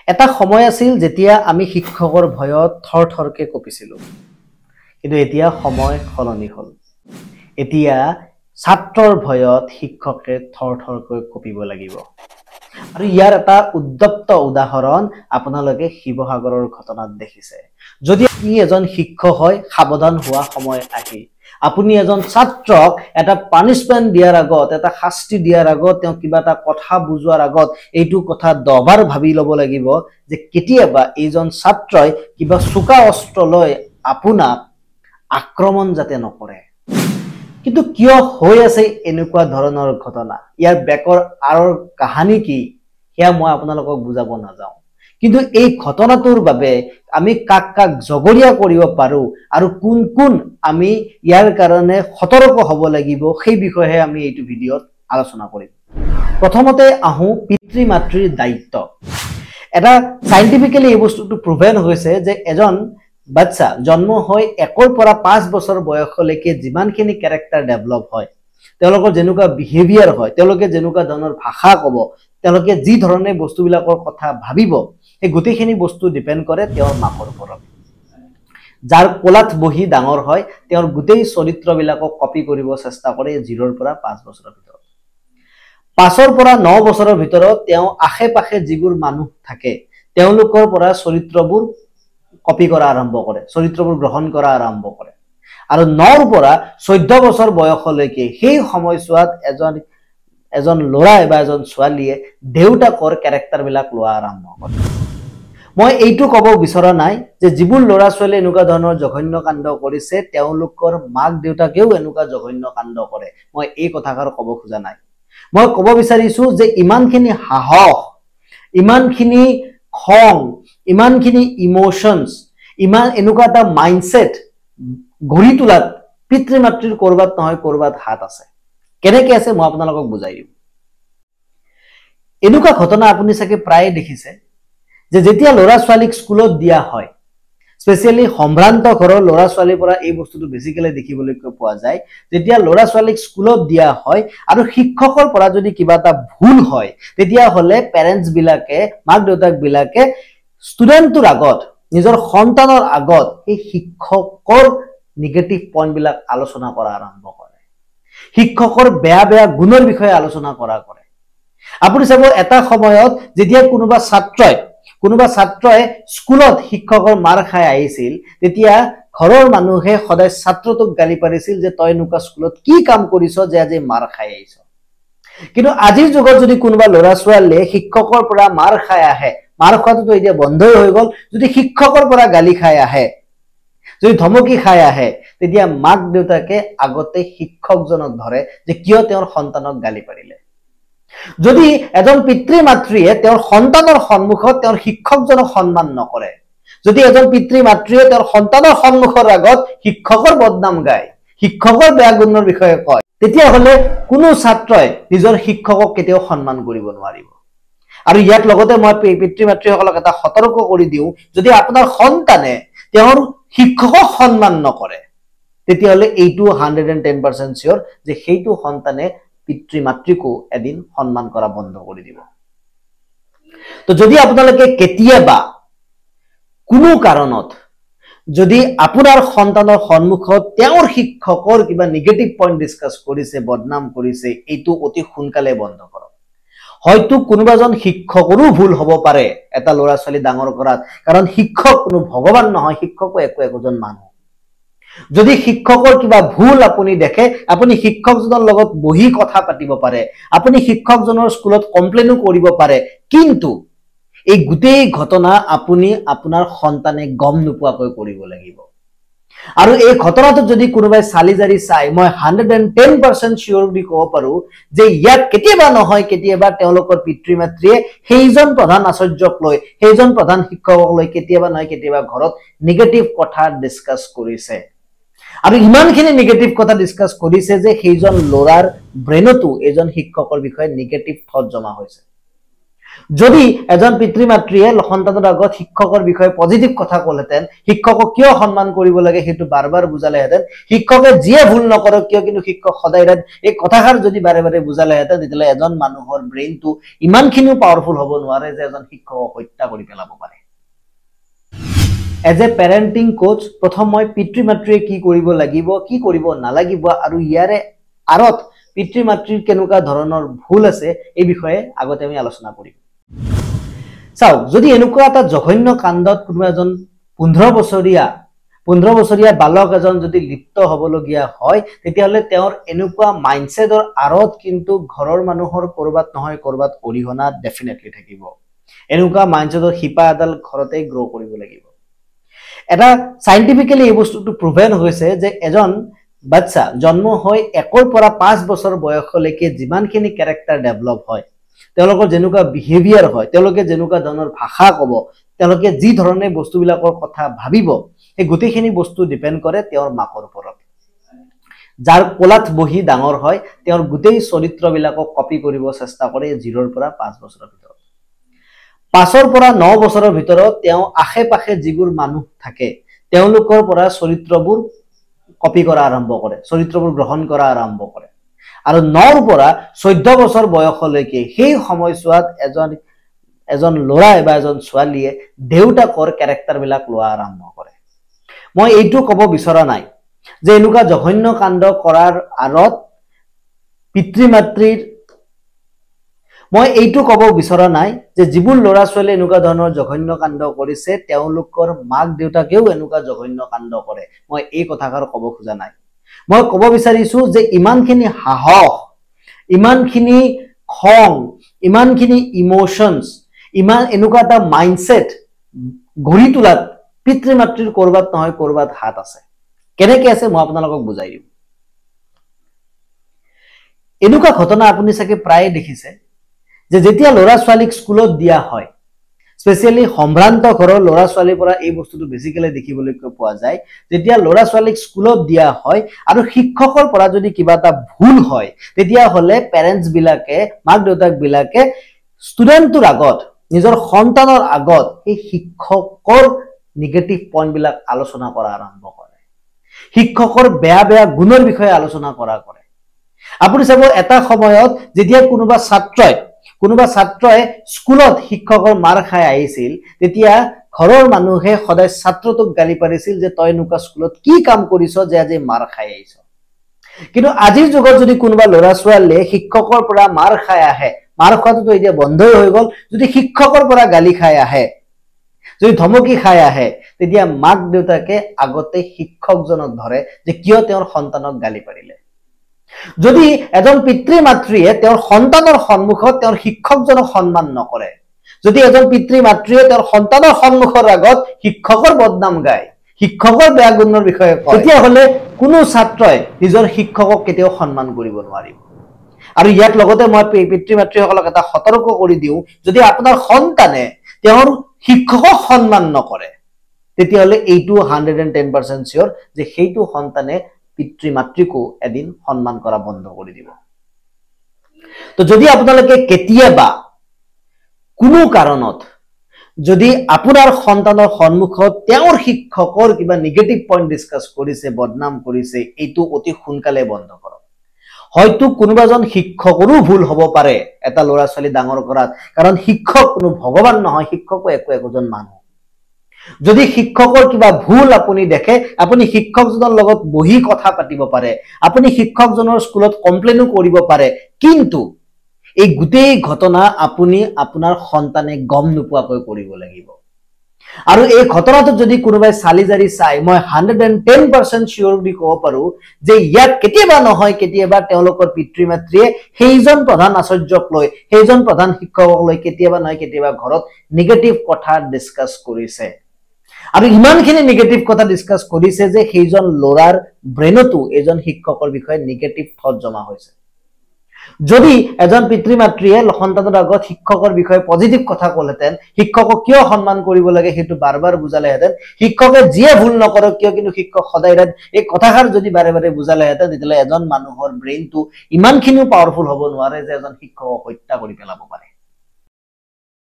এটা সময় আছিল যেতিয়া আমি শিক্ষকৰ ভয়ত থৰথৰকে কঁপিছিলো কিন্তু এতিয়া সময় সলনি হ'ল এতিয়া ছাত্ৰৰ ভয়ত শিক্ষকে থৰথৰকৈ কঁপিব লাগিব আৰু ইয়াৰ এটা উদ্দপ্ত উদাহৰণ আপোনালোকে শিৱসাগৰৰ ঘটনাত দেখিছে যদি আপুনি এজন শিক্ষক হয় সাৱধান হোৱা সময় আহি আপুনি এজন ছাত্ৰক এটা পানিশমেন্ট দিয়াৰ আগত এটা শাস্তি দিয়াৰ আগত তেওঁ কিবা এটা কথা বুজোৱাৰ আগত এইটো কথা 10 বাৰ ভাবি ল'ব লাগিব যে কেতিয়াবা এইজন ছাত্ৰই কিবা চোকা অস্ত্ৰ লৈ আপোনাক আক্ৰমণ যাতে নকৰে কিন্তু কিয় হৈ আছে এনেকুৱা ধৰণৰ ঘটনা ইয়াৰ বেকৰ আৰৰ কাহিনী কি হেয়া মই আপোনালোকক বুজাব নাযাওঁ কিন্তু এই ঘটনাটোৰ বাবে আমি কাক কাক জগৰীয়া কৰিব পাৰো আৰু কোন কোন আমি ইয়াৰ কাৰণে সতৰ্ক হ'ব লাগিব সেই বিষয়ে আমি এইটো ভিডিঅ'ত আলোচনা কৰিম প্ৰথমতে আহো পিতৃ মাতৃৰ দায়িত্ব এটা সাইন্টিফিক্যালি এই বস্তুটো প্ৰুভেন হৈছে যে এজন বাচ্চা জন্ম হয় 1 পৰা 5 বছৰ বয়সলৈকে যিমানখিনি ক্যাৰেক্টাৰ ডেভেলপ হয় তেওঁলোকৰ যেনেকুৱা বিহেভিয়াৰ হয় তেওঁলোকে যেনেকুৱা ধৰণৰ ভাষা ক'ব তেওঁলোকে যি ধৰণে বস্তুবিলাকৰ কথা ভাবিব এই গোটেইখিনি বস্তু ডিপেন্ড কৰে তেওঁৰ মাকৰ ওপৰত যাৰ কোলাত বহি ডাঙৰ হয় তেওঁৰ গোটেই চৰিত্ৰবিলাকক কপি কৰিব চেষ্টা কৰে 0 পৰা 5 বছৰৰ ভিতৰত 5 পৰা 9 বছৰৰ ভিতৰত তেওঁ আশে-পাশে যিবোৰ মানুহ থাকে তেওঁলোকৰ পৰা চৰিত্ৰবোৰ কপি কৰা আৰম্ভ কৰে চৰিত্ৰবোৰ গ্ৰহণ কৰা আৰম্ভ কৰে আৰু 9 পৰা 14 বছৰ বয়সলৈকে সেই সময়ছোৱাত এজন ল'ৰা বা এজন ছোৱালীয়ে দেউতাকৰ ক্যাৰেক্টাৰ বিলাক লোৱা আৰম্ভ কৰে মই এইটো ক'ব বিচৰা নাই যে যিবোৰ ল'ৰা ছোৱালী এনেকুৱা ধৰণৰ জঘন্য কাণ্ড কৰিছে তেওঁলোকৰ মাক দেউতাকেও এনেকুৱা জঘন্য কাণ্ড কৰে মই এই কথাষাৰ ক'ব খোজা নাই মই ক'ব বিচাৰিছো যে ইমানখিনি সাহস ইমানখিনি খং ইমানখিনি ইমোশনস ইমান এনেকুৱা এটা মাইন্ডসেট গঢ়ি তোলাত পিতৃ মাতৃৰ কৰবাত নহয় কৰবাত হাত আছে কেনেকৈ আছে মই আপোনালোকক বুজাই দিম এনেকুৱা ঘটনা আপুনি চাগে প্ৰায় দেখিছে যে যেতিয়া ল'ৰা ছোৱালীক স্কুলত দিয়া হয় স্পেশালি সম্ভ্ৰান্ত ঘৰৰ ল'ৰা ছোৱালীৰ পৰা এই বস্তুটো বেসিক্যালি দেখিবলৈ পোৱা যায় যেতিয়া ল'ৰা ছোৱালীক স্কুলত দিয়া হয় আৰু শিক্ষকৰ পৰা যদি কিবা এটা ভুল হয় তেতিয়া হলে পেৰেন্টস বিলাকে মাক দেউতাক বিলাকে ষ্টুডেন্টৰ আগত নিজৰ সন্তানৰ আগত এই শিক্ষকৰ নেগেটিভ পইণ্ট বিলাক আলোচনা কৰা আৰম্ভ কৰে শিক্ষকৰ বেয়া বেয়া গুণৰ বিষয়ে আলোচনা কৰা কৰে আপুনি চাব এটা সময়ত যেতিয়া কোনোবা ছাত্ৰই স্কুলত শিক্ষকৰ মাৰ খাই আহিছিল তেতিয়া ঘৰৰ মানুহে সদায় ছাত্ৰটোক গালি পাৰিছিল যে তই নুকা স্কুলত কি কাম কৰিছ যে আজি মাৰ খাই আহিছ কিন্তু আজিৰ যুগত যদি কোনোবা ল'ৰা ছোৱালীয়ে শিক্ষকৰ পৰা মাৰ খাই আহে মাৰ খোৱাটো এতিয়া বন্ধই হৈ গল যদি শিক্ষকৰ পৰা গালি খাই আহে যদি ধমকি খাই আহে তেতিয়া মাক দেউতাকে আগতে শিক্ষকজনক ধৰে যে কিয় তেওঁৰ সন্তানক গালি পাৰিলে যদি এজন পিতৃ মাতৃয়ে তেওঁৰ সন্তানৰ সন্মুখত তেওঁৰ শিক্ষকজনক সন্মান নকৰে যদি এজন পিতৃ মাতৃয়ে তেওঁৰ সন্তানৰ সন্মুখৰ আগত শিক্ষকৰ বদনাম গায় শিক্ষকৰ বেয়া গুণৰ বিষয়ে কয় তেতিয়া হলে কোনো ছাত্ৰই নিজৰ শিক্ষকক কেতিয়াও সন্মান কৰিব নোৱাৰিব আৰু ইয়াত লগতে মই পিতৃ মাতৃসকলক এটা সতৰ্ক কৰি দিওঁ যদি আপোনাৰ সন্তানে তেওঁৰ শিক্ষকক সন্মান নকৰে তেতিয়া হলে এইটো 110% সিওৰ যে সেইটো সন্তানে পিতৃ মাতৃকো এদিন সন্মান কৰা বন্ধ কৰি দিব তো যদি আপোনালোকে কেতিয়াবা কোনো কাৰণত যদি আপোনাৰ সন্তানৰ সন্মুখত তেওঁৰ শিক্ষকৰ কিবা নেগেটিভ পইণ্ট ডিসকাস কৰিছে বদনাম কৰিছে এইটো অতি সোনকালে বন্ধ কৰক হয়তো কোনোবাজন শিক্ষকৰো ভুল হ'ব পাৰে এটা ল'ৰা ছোৱালী ডাঙৰ কৰাত কাৰণ শিক্ষক কোনো ভগৱান নহয় শিক্ষকও একোজন মানুহ যদি শিক্ষকৰ কিবা ভুল আপুনি দেখে আপুনি শিক্ষকজনৰ লগত বহি কথা পাতিব পাৰে আপুনি শিক্ষকজনৰ স্কুলত কমপ্লেইনও কৰিব পাৰে কিন্তু এই গুটেই ঘটনা আপুনি আপোনাৰ সন্তানে গম নোপোৱাকৈ কৰিব লাগিব আৰু এই ঘটনাটো যদি কোনোবাই সালিজাৰি চাই মই 110% সিওৰ দি ক'ব পাৰো যে ইয়াত কেতিয়াবা নহয় কেতিয়াবা তেওঁলোকৰ পিতৃ মাতৃয়ে সেইজন প্ৰধান আচাৰ্যক লৈ সেইজন প্ৰধান শিক্ষকক লৈ কেতিয়াবা নহয় কেতিয়াবা ঘৰত নেগেটিভ কথা ডিসকাস কৰিছে আৰু ইমানখিনি নেগেটিভ কথা ডিসকাস কৰিছে যে সেইজন ল'ৰাৰ ব্ৰেইনতো এজন শিক্ষকৰ বিষয়ে নেগেটিভ থট জমা হৈছে যদি এজন পিতৃ মাতৃয়ে সন্তানৰ আগত শিক্ষকৰ বিষয়ে পজিটিভ কথা ক'লেহেঁতেন, শিক্ষকক কিয় সন্মান কৰিব লাগে সেইটো বাৰ বুজালেহেঁতেন, শিক্ষকে যিয়ে ভুল নকৰক কিয় কিন্তু শিক্ষক সদায় এই কথাষাৰ যদি বাৰে বুজালেহেঁতেন, তেতিয়াহ'লে এজন মানুহৰ ব্ৰেইনটো ইমানখিনিও পাৱাৰফুল হ'ব নোৱাৰে যে এজন শিক্ষকক হত্যা কৰি পেলাব পাৰে। এজ এ পেৰেণ্টিং কোচ প্ৰথম মই পিতৃ মাতৃয়ে কি কৰিব লাগিব, কি কৰিব নালাগিব আৰু ইয়াৰে আঁৰত পিতৃ মাতৃৰ কেনেকুৱা ধৰণৰ ভুল আছে এই বিষয়ে আগতে আমি আলোচনা কৰিম। চাওক, যদি এনেকুৱা এটা জঘন্য কাণ্ডত কোনোবা এজন 15 বছৰীয়া বালক এজন যদি লিপ্ত হ'বলগীয়া হয়, তেতিয়াহ'লে তেওঁৰ এনেকুৱা মাইণ্ডছেটৰ আঁৰত কিন্তু ঘৰৰ মানুহৰ কৰবাত নহয় কৰবাত অৰিহণা ডেফিনেটলি থাকিব। এনেকুৱা মাইণ্ডছেটৰ শিপা এডাল ঘৰতে গ্ৰ' কৰিব লাগিব। এটা চাইণ্টিফিকেলি এই বস্তুটো প্ৰুভেন হৈছে যে এজন বাচ্চা জন্ম হৈ 1 পৰা 5 বছৰ বয়সলৈকে যিমানখিনি কেৰেক্টাৰ ডেভেলপ হয়, তেওঁলোকৰ যেনেকুৱা বিহেভিয়াৰ হয়, তেওঁলোকে যেনেকুৱা ধৰণৰ ভাষা ক'ব, তেওঁলোকে যি ধৰণে বস্তুবিলাকৰ কথা ভাবিব, এই গোটেইখিনি বস্তু ডিপেণ্ড কৰে তেওঁৰ মাকৰ ওপৰত। যাৰ কোলাত বহি ডাঙৰ হয়, তেওঁৰ গোটেই চৰিত্ৰবিলাকক কপি কৰিব চেষ্টা কৰে 0 পৰা 5 বছৰৰ ভিতৰত। 5 পৰা 9 বছৰৰ ভিতৰত তেওঁ আশে পাশে যিবোৰ মানুহ থাকে তেওঁলোকৰ পৰা চৰিত্ৰবোৰ কপি কৰা আৰম্ভ কৰে, চৰিত্ৰবোৰ গ্ৰহণ কৰা আৰম্ভ কৰে। আৰু 9 পৰা 14 বছৰ বয়সলৈকে সেই সময়ছোৱাত এজন ল'ৰাই বা এজন ছোৱালীয়ে দেউতাকৰ কেৰেক্টাৰবিলাক লোৱা আৰম্ভ কৰে। মই এইটো ক'ব বিচৰা নাই যে এনেকুৱা জঘন্য কাণ্ড কৰাৰ আঁৰত পিতৃ মাতৃৰ, মই এইটো ক'ব বিচৰা নাই যে যিবোৰ ল'ৰা ছোৱালী এনেকুৱা ধৰণৰ জঘন্য কাণ্ড কৰিছে তেওঁলোকৰ মাক দেউতাকেও এনেকুৱা জঘন্য কাণ্ড কৰে, মই এই কথাষাৰ ক'ব খোজা নাই। মই ক'ব বিচাৰিছো যে ইমানখিনি সাহস, ইমানখিনি খং, ইমানখিনি ইমোশনছ, ইমান এনেকুৱা এটা মাইণ্ডছেট গঢ়ি তোলাত পিতৃ মাতৃৰ কৰবাত নহয় কৰবাত হাত আছে। কেনেকৈ আছে মই আপোনালোকক বুজাই দিম। এনেকুৱা ঘটনা আপুনি চাগে প্ৰায়ে দেখিছে যে যেতিয়া ল'ৰা ছোৱালীক স্কুলত দিয়া হয়, স্পেচিয়েলি সম্ভ্ৰান্ত ঘৰৰ ল'ৰা ছোৱালীৰ পৰা এই বস্তুটো বেছিকেলি দেখিবলৈ পোৱা যায়। যেতিয়া ল'ৰা ছোৱালীক স্কুলত দিয়া হয় আৰু শিক্ষকৰ পৰা যদি কিবা এটা ভুল হয়, তেতিয়াহ'লে পেৰেণ্টছ বিলাকে, মাক দেউতাক বিলাকে ষ্টুডেণ্টটোৰ আগত, নিজৰ সন্তানৰ আগত এই শিক্ষকৰ নিগেটিভ পইণ্টবিলাক আলোচনা কৰা আৰম্ভ কৰে, শিক্ষকৰ বেয়া বেয়া গুণৰ বিষয়ে আলোচনা কৰে। আপুনি চাব এটা সময়ত যেতিয়া কোনোবা ছাত্ৰই স্কুলত শিক্ষকৰ মাৰ খাই আহিছিল, তেতিয়া ঘৰৰ মানুহে সদায় ছাত্ৰটোক গালি পাৰিছিল যে তই এনেকুৱা স্কুলত কি কাম কৰিছ যে আজি মাৰ খাই আহিছ। কিন্তু আজিৰ যুগত যদি কোনোবা ল'ৰা ছোৱালীয়ে শিক্ষকৰ পৰা মাৰ খাই আহে, মাৰ খোৱাটোতো এতিয়া বন্ধই হৈ গ'ল, যদি শিক্ষকৰ পৰা গালি খাই আহে, যদি ধমকি খাই আহে, তেতিয়া মাক দেউতাকে আগতে শিক্ষকজনক ধৰে যে কিয় তেওঁৰ সন্তানক গালি পাৰিলে। যদি এজন পিতৃ মাতৃয়ে তেওঁৰ সন্তানৰ সন্মুখত তেওঁৰ শিক্ষকজনক সন্মান নকৰে, যদি এজন পিতৃ মাতৃয়ে তেওঁৰ সন্তানৰ সন্মুখৰ আগত শিক্ষকৰ বদনাম গায়, শিক্ষকৰ বেয়া গুণৰ বিষয়ে কয়, তেতিয়াহ'লে কোনো ছাত্ৰই নিজৰ শিক্ষকক কেতিয়াও সন্মান কৰিব নোৱাৰিব। আৰু ইয়াত লগতে মই পিতৃ মাতৃসকলক এটা সতৰ্ক কৰি দিওঁ, যদি আপোনাৰ সন্তানে তেওঁৰ শিক্ষকক সন্মান নকৰে, তেতিয়াহ'লে এইটো 110% চিয়ৰ যে সেইটো সন্তানে পিতৃ মাতৃকো এদিন সন্মান কৰা বন্ধ কৰি দিব। তো যদি আপোনালোকে কেতিয়াবা কোনো কাৰণত যদি আপোনাৰ সন্তানৰ সন্মুখত তেওঁৰ শিক্ষকৰ কিবা নিগেটিভ পইণ্ট ডিছকাছ কৰিছে, বদনাম কৰিছে, এইটো অতি সোনকালে বন্ধ কৰক। হয়তো কোনোবাজন শিক্ষকৰো ভুল হ'ব পাৰে এটা ল'ৰা ছোৱালী ডাঙৰ কৰাত, কাৰণ শিক্ষক কোনো ভগৱান নহয়, শিক্ষকো একোজন মানুহ। যদি শিক্ষকৰ কিবা ভুল আপুনি দেখে, আপুনি শিক্ষকজনৰ লগত বহি কথা পাতিব পাৰে, আপুনি শিক্ষকজনৰ স্কুলত কমপ্লেইনো কৰিব পাৰে, কিন্তু এই গোটেই ঘটনা আপুনি আপোনাৰ সন্তানে গম নোপোৱাকৈ কৰিব লাগিব। আৰু এই ঘটনাটোত যদি কোনোবাই চালি জাৰি চাই, মই 110% চিয়ৰ বুলি ক'ব পাৰো যে ইয়াত কেতিয়াবা নহয় কেতিয়াবা তেওঁলোকৰ পিতৃ মাতৃয়ে সেইজন প্ৰধান আচাৰ্যক লৈ, সেইজন প্ৰধান শিক্ষকক লৈ কেতিয়াবা নহয় কেতিয়াবা ঘৰত নিগেটিভ কথা ডিছকাছ কৰিছে। আৰু ইমানখিনি নিগেটিভ কথা ডিছকাছ কৰিছে যে সেইজন ল'ৰাৰ ব্ৰেইনতো এজন শিক্ষকৰ বিষয়ে নিগেটিভ থট জমা হৈছে। যদি এজন পিতৃ মাতৃয়ে সন্তানৰ আগত শিক্ষকৰ বিষয়ে পজিটিভ কথা ক'লেহেঁতেন, শিক্ষকক কিয় সন্মান কৰিব লাগে সেইটো বাৰ বুজালেহেঁতেন, শিক্ষকে যিয়ে ভুল নকৰক কিয় কিন্তু শিক্ষক সদায় এই কথাষাৰ যদি বাৰে বুজালেহেঁতেন, তেতিয়াহ'লে এজন মানুহৰ ব্ৰেইনটো ইমানখিনিও পাৱাৰফুল হ'ব নোৱাৰে যে এজন শিক্ষকক হত্যা কৰি পেলাব পাৰে।